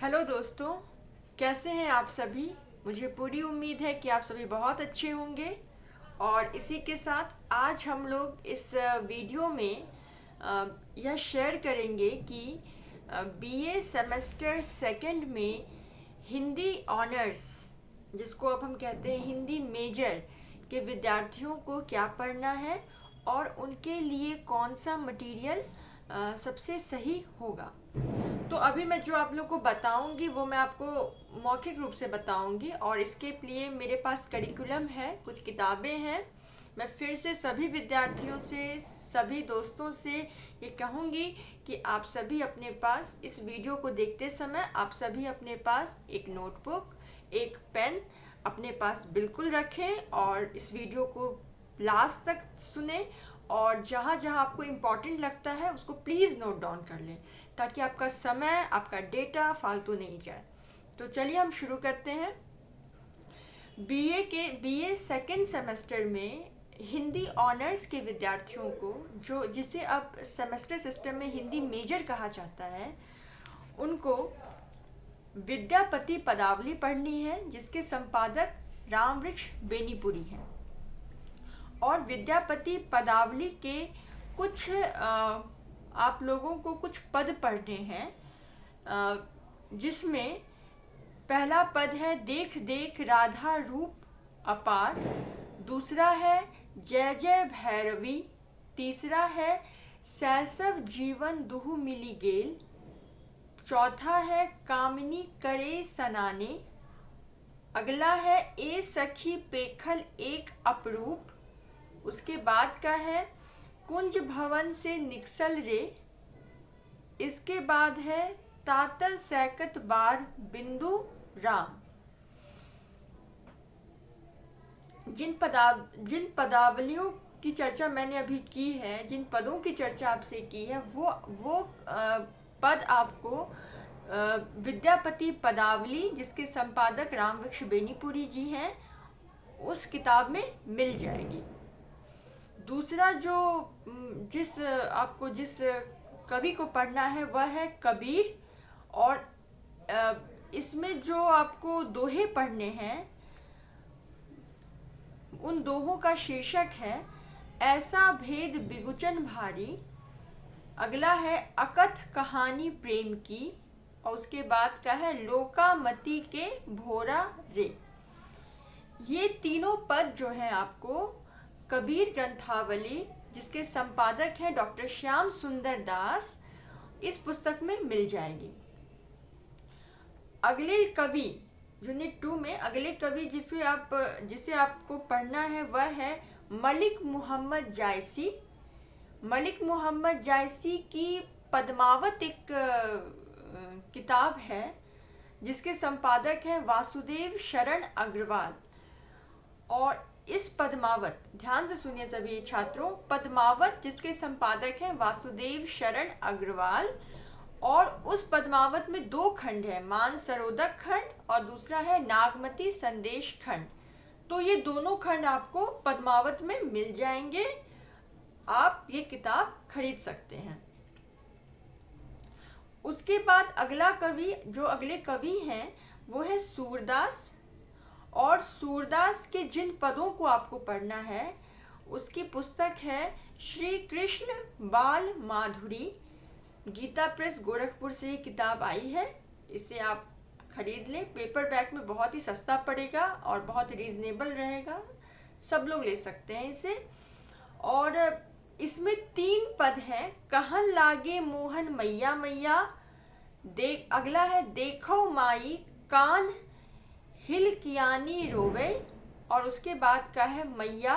Hello दोस्तों, कैसे हैं आप सभी। मुझे पूरी उम्मीद है कि आप सभी बहुत अच्छे होंगे। और इसी के साथ आज हम लोग इस वीडियो में यह शेयर करेंगे कि बीए सेमेस्टर सेकंड में हिंदी ऑनर्स, जिसको अब हम कहते हैं हिंदी मेजर के विद्यार्थियों को क्या पढ़ना है और उनके लिए कौन सा मटेरियल सबसे सही होगा। तो अभी मैं जो आप लोग को बताऊंगी वो मैं आपको मौखिक रूप से बताऊंगी, और इसके लिए मेरे पास करिकुलम है, कुछ किताबें हैं। मैं फिर से सभी विद्यार्थियों से, सभी दोस्तों से ये कहूँगी कि आप सभी अपने पास इस वीडियो को देखते समय आप सभी अपने पास एक नोटबुक, एक पेन अपने पास बिल्कुल रखें और इस वीडियो को लास्ट तक सुने। और जहाँ जहाँ आपको इम्पोर्टेंट लगता है उसको प्लीज़ नोट डाउन कर लें, ताकि आपका समय, आपका डेटा फालतू नहीं जाए। तो चलिए हम शुरू करते हैं। बीए सेकेंड सेमेस्टर में हिंदी ऑनर्स के विद्यार्थियों को, जो जिसे अब सेमेस्टर सिस्टम में हिंदी मेजर कहा जाता है, उनको विद्यापति पदावली पढ़नी है, जिसके संपादक रामवृक्ष बेनीपुरी हैं। और विद्यापति पदावली के कुछ आप लोगों को कुछ पद पढ़ने हैं, जिसमें पहला पद है देख देख राधा रूप अपार, दूसरा है जय जय भैरवी, तीसरा है सैसव जीवन दुहु मिली गेल, चौथा है कामिनी करे सनाने, अगला है ए सखी पेखल एक अपरूप, उसके बाद का है कुंज भवन से निकसल रे, इसके बाद है तातर सैकत बार बिंदु राम। जिन पदावलियों की चर्चा मैंने अभी की है, जिन पदों की चर्चा आपसे की है, वो पद आपको विद्यापति पदावली, जिसके संपादक रामवृक्ष बेनीपुरी जी हैं, उस किताब में मिल जाएगी। दूसरा जो जिस कवि को पढ़ना है वह है कबीर। और इसमें जो आपको दोहे पढ़ने हैं, उन दोहों का शीर्षक है ऐसा भेद बिगुचन भारी, अगला है अकथ कहानी प्रेम की, और उसके बाद का है लोकामती के भोरा रे। ये तीनों पद जो हैं आपको कबीर ग्रंथावली, जिसके संपादक हैं डॉक्टर श्याम सुंदर दास, इस पुस्तक में मिल जाएगी। अगले कवि यूनिट 2 में अगले कवि जिसे आपको पढ़ना है वह है मलिक मोहम्मद जायसी। मलिक मोहम्मद जायसी की पद्मावत एक किताब है, जिसके संपादक हैं वासुदेव शरण अग्रवाल। और इस पद्मावत, ध्यान से सुनिए सभी छात्रों, पद्मावत जिसके संपादक हैं वासुदेव शरण अग्रवाल, और उस पद्मावत में 2 खंड है, मानसरोदक खंड और दूसरा है नागमती संदेश खंड। तो ये दोनों खंड आपको पद्मावत में मिल जाएंगे, आप ये किताब खरीद सकते हैं। उसके बाद अगले कवि हैं वो है सूरदास। और सूरदास के जिन पदों को आपको पढ़ना है उसकी पुस्तक है श्री कृष्ण बाल माधुरी। गीता प्रेस गोरखपुर से ये किताब आई है, इसे आप खरीद लें। पेपर बैक में बहुत ही सस्ता पड़ेगा और बहुत रीजनेबल रहेगा, सब लोग ले सकते हैं इसे। और इसमें 3 पद हैं, कहन लागे मोहन मैया मैया, अगला है देखो माई कान हिल कियानी रोवे, और उसके बाद का है मैया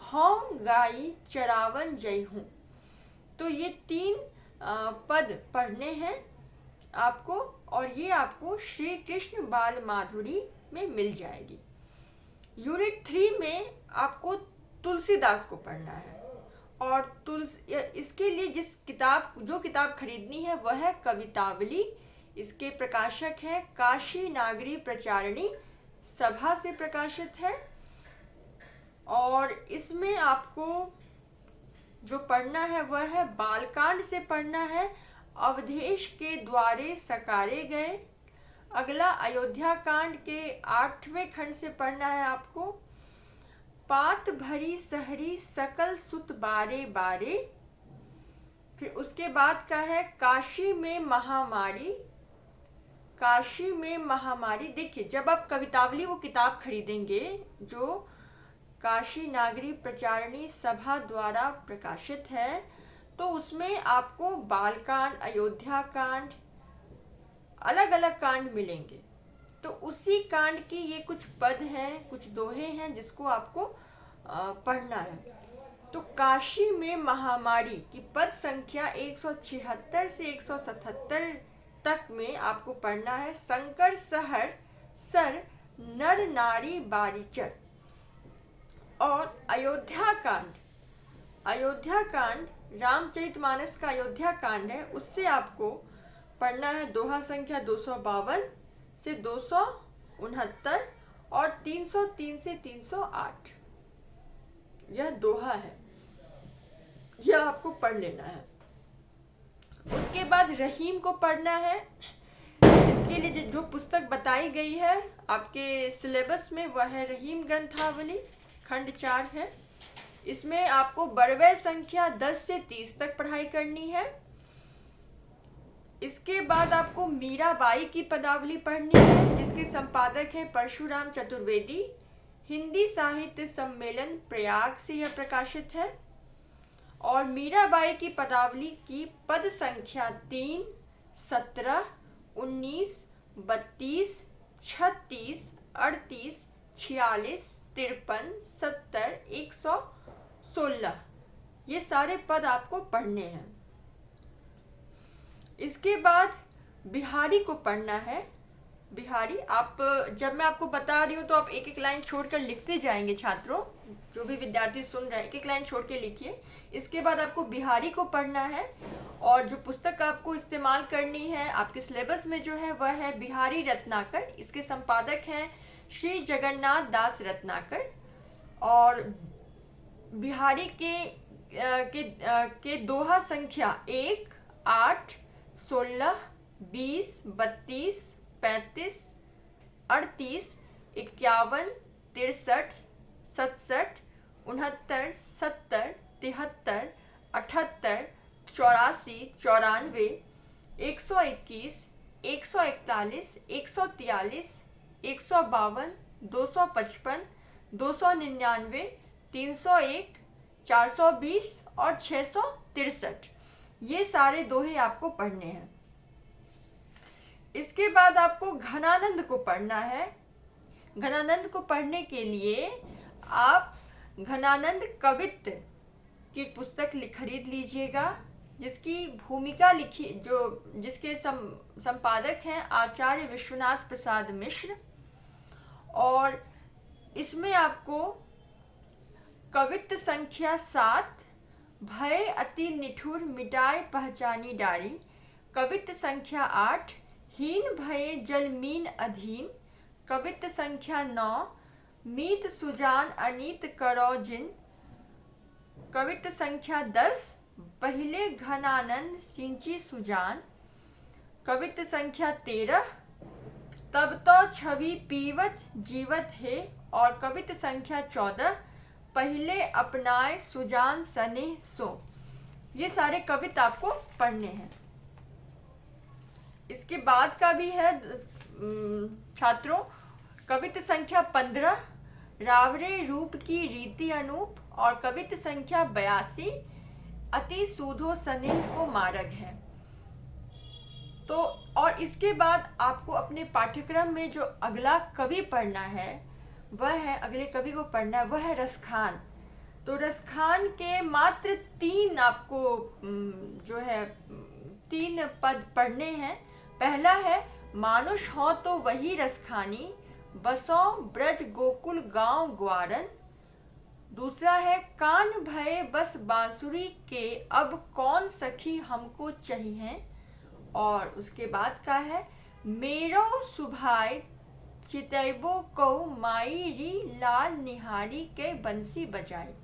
हों गाई चरावन जय हूँ। तो ये 3 पद पढ़ने हैं आपको, और ये आपको श्री कृष्ण बाल माधुरी में मिल जाएगी। यूनिट 3 में आपको तुलसीदास को पढ़ना है, और इसके लिए जो किताब खरीदनी है वह है कवितावली। इसके प्रकाशक है काशी नागरी प्रचारणी सभा से प्रकाशित है। और इसमें आपको जो पढ़ना है वह है बालकांड से पढ़ना है। अवधेश के द्वारे सकारे गए, अगला अयोध्या कांड के 8वें खंड से पढ़ना है आपको। पात भरी सहरी सकल सुत बारे बारे। फिर उसके बाद का है काशी में महामारी। काशी में महामारी, देखिए जब आप कवितावली वो किताब खरीदेंगे जो काशी नागरी प्रचारणी सभा द्वारा प्रकाशित है, तो उसमें आपको बालकांड, अयोध्या कांड, अलग अलग कांड मिलेंगे। तो उसी कांड की ये कुछ पद हैं, कुछ दोहे हैं जिसको आपको पढ़ना है। तो काशी में महामारी की पद संख्या 176 से 177 तक में आपको पढ़ना है। शंकर सहर सर नर नारी बारीचर। और अयोध्या कांड रामचरितमानस का अयोध्या कांड है, उससे आपको पढ़ना है दोहा संख्या 252 से 269 और 303 से 308। यह दोहा है, यह आपको पढ़ लेना है। उसके बाद रहीम को पढ़ना है। इसके लिए जो पुस्तक बताई गई है आपके सिलेबस में वह है रहीम ग्रंथावली, खंड 4 है। इसमें आपको बड़वे संख्या 10 से 30 तक पढ़ाई करनी है। इसके बाद आपको मीराबाई की पदावली पढ़नी है, जिसके संपादक हैं परशुराम चतुर्वेदी। हिंदी साहित्य सम्मेलन प्रयाग से यह प्रकाशित है। और मीराबाई की पदावली की पद संख्या 3, 17, 19, 32, 36, 38, 46, 53, 70, 116, ये सारे पद आपको पढ़ने हैं। इसके बाद बिहारी को पढ़ना है। बिहारी, आप जब मैं आपको बता रही हूँ तो आप एक एक लाइन छोड़कर लिखते जाएंगे। छात्रों, जो भी विद्यार्थी सुन रहे हैं, एक एक लाइन छोड़ के लिखिए। इसके बाद आपको बिहारी को पढ़ना है। और जो पुस्तक आपको इस्तेमाल करनी है आपके सिलेबस में जो है वह है बिहारी रत्नाकर। इसके संपादक हैं श्री जगन्नाथ दास रत्नाकर। और बिहारी के दोहा संख्या 1, 8, 16, 20, 32, 35, 38, 51, 63, 67, 69, 70, 73, 78, 84, 94, 121, 141, 143, 152, 255, 299, 301, 420 और 663, ये सारे दोहे आपको पढ़ने हैं। इसके बाद आपको घनानंद को पढ़ना है। घनानंद को पढ़ने के लिए आप घनानंद कवित्त की पुस्तक खरीद लीजिएगा, जिसकी भूमिका लिखी जिसके संपादक हैं आचार्य विश्वनाथ प्रसाद मिश्र। और इसमें आपको कवित्त संख्या 7, भय अति निठुर मिटाए पहचानी डारी। कवित्त संख्या 8, हीन भये जल मीन अधीन। कवित्त संख्या 9, मीत सुजान अनीत करो जिन। कवित्त संख्या 10, पहिले घनानंद सिंची सुजान। कवित्त संख्या 13, तब तो छवि पीवत जीवत है। और कवित्त संख्या 14, पहले अपनाए सुजान सने सो। ये सारे कवित्त आपको पढ़ने हैं। इसके बाद का भी है छात्रों, कवित्त संख्या 15, रावरे रूप की रीति अनूप। और कवित्त संख्या 82, अति सूधो स्नेह को मार्ग है। तो और इसके बाद आपको अपने पाठ्यक्रम में जो अगला कवि पढ़ना है वह है, अगले कवि को पढ़ना है वह है रसखान। तो रसखान के मात्र 3 आपको जो है 3 पद पढ़ने हैं। पहला है मानुष हो तो वही रसखानी, बसो ब्रज गोकुल गांव ग्वारन। दूसरा है कान भये बस बांसुरी के, अब कौन सखी हमको चाहिए। और उसके बाद का है मेरो सुभाय चितैबो को माई री लाल निहारी के बंसी बजाए।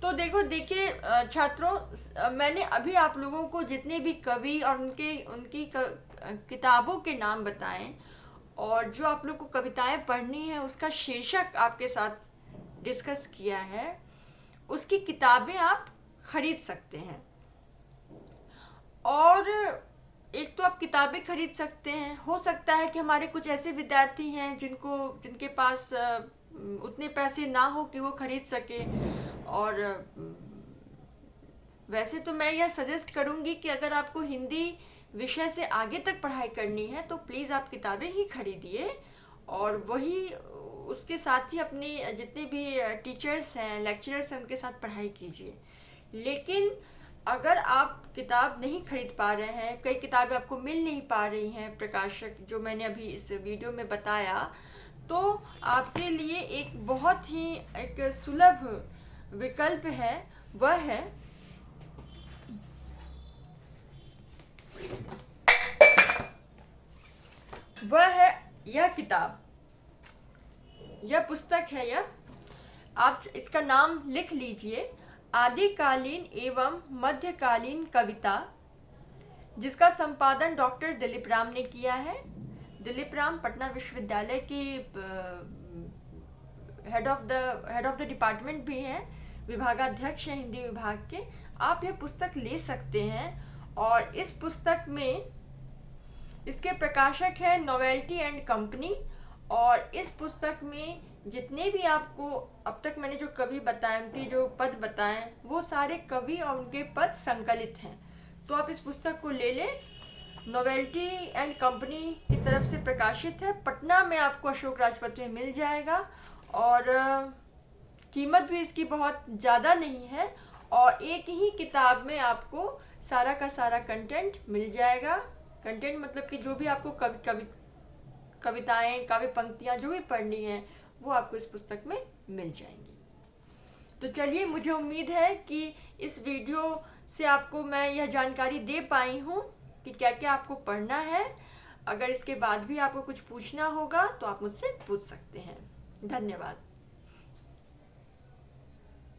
तो देखिए छात्रों, मैंने अभी आप लोगों को जितने भी कवि और उनकी किताबों के नाम बताएं, और जो आप लोग को कविताएं पढ़नी है उसका शीर्षक आपके साथ डिस्कस किया है, उसकी किताबें आप खरीद सकते हैं। और एक तो आप किताबें खरीद सकते हैं, हो सकता है कि हमारे कुछ ऐसे विद्यार्थी हैं जिनके पास उतने पैसे ना हो कि वो खरीद सके। और वैसे तो मैं यह सजेस्ट करूँगी कि अगर आपको हिंदी विषय से आगे तक पढ़ाई करनी है तो प्लीज़ आप किताबें ही खरीदिए, और वही उसके साथ ही अपने जितने भी टीचर्स हैं, लेक्चरर्स हैं, उनके साथ पढ़ाई कीजिए। लेकिन अगर आप किताब नहीं खरीद पा रहे हैं, कई किताबें आपको मिल नहीं पा रही हैं प्रकाशक जो मैंने अभी इस वीडियो में बताया, तो आपके लिए एक बहुत ही एक सुलभ विकल्प है, वह है यह किताब, यह पुस्तक है। यह आप इसका नाम लिख लीजिए, आदिकालीन एवं मध्यकालीन कविता, जिसका संपादन डॉक्टर दिलीप राम ने किया है। दिलीप राम पटना विश्वविद्यालय के हेड ऑफ द डिपार्टमेंट भी हैं, विभागाध्यक्ष हैं हिंदी विभाग के। आप यह पुस्तक ले सकते हैं, और इस पुस्तक में इसके प्रकाशक है नोवेल्टी एंड कंपनी। और इस पुस्तक में जितने भी आपको अब तक मैंने जो कवि बताए, उनके जो पद बताए, वो सारे कवि और उनके पद संकलित हैं। तो आप इस पुस्तक को ले लें, नोवेल्टी एंड कंपनी की तरफ से प्रकाशित है, पटना में आपको अशोक राजपथ में मिल जाएगा। और कीमत भी इसकी बहुत ज़्यादा नहीं है, और एक ही किताब में आपको सारा का सारा कंटेंट मिल जाएगा। कंटेंट मतलब कि जो भी आपको कविताएं, काव्य पंक्तियां जो भी पढ़नी है वो आपको इस पुस्तक में मिल जाएंगी। तो चलिए, मुझे उम्मीद है कि इस वीडियो से आपको मैं यह जानकारी दे पाई हूँ कि क्या क्या आपको पढ़ना है। अगर इसके बाद भी आपको कुछ पूछना होगा तो आप मुझसे पूछ सकते हैं। धन्यवाद।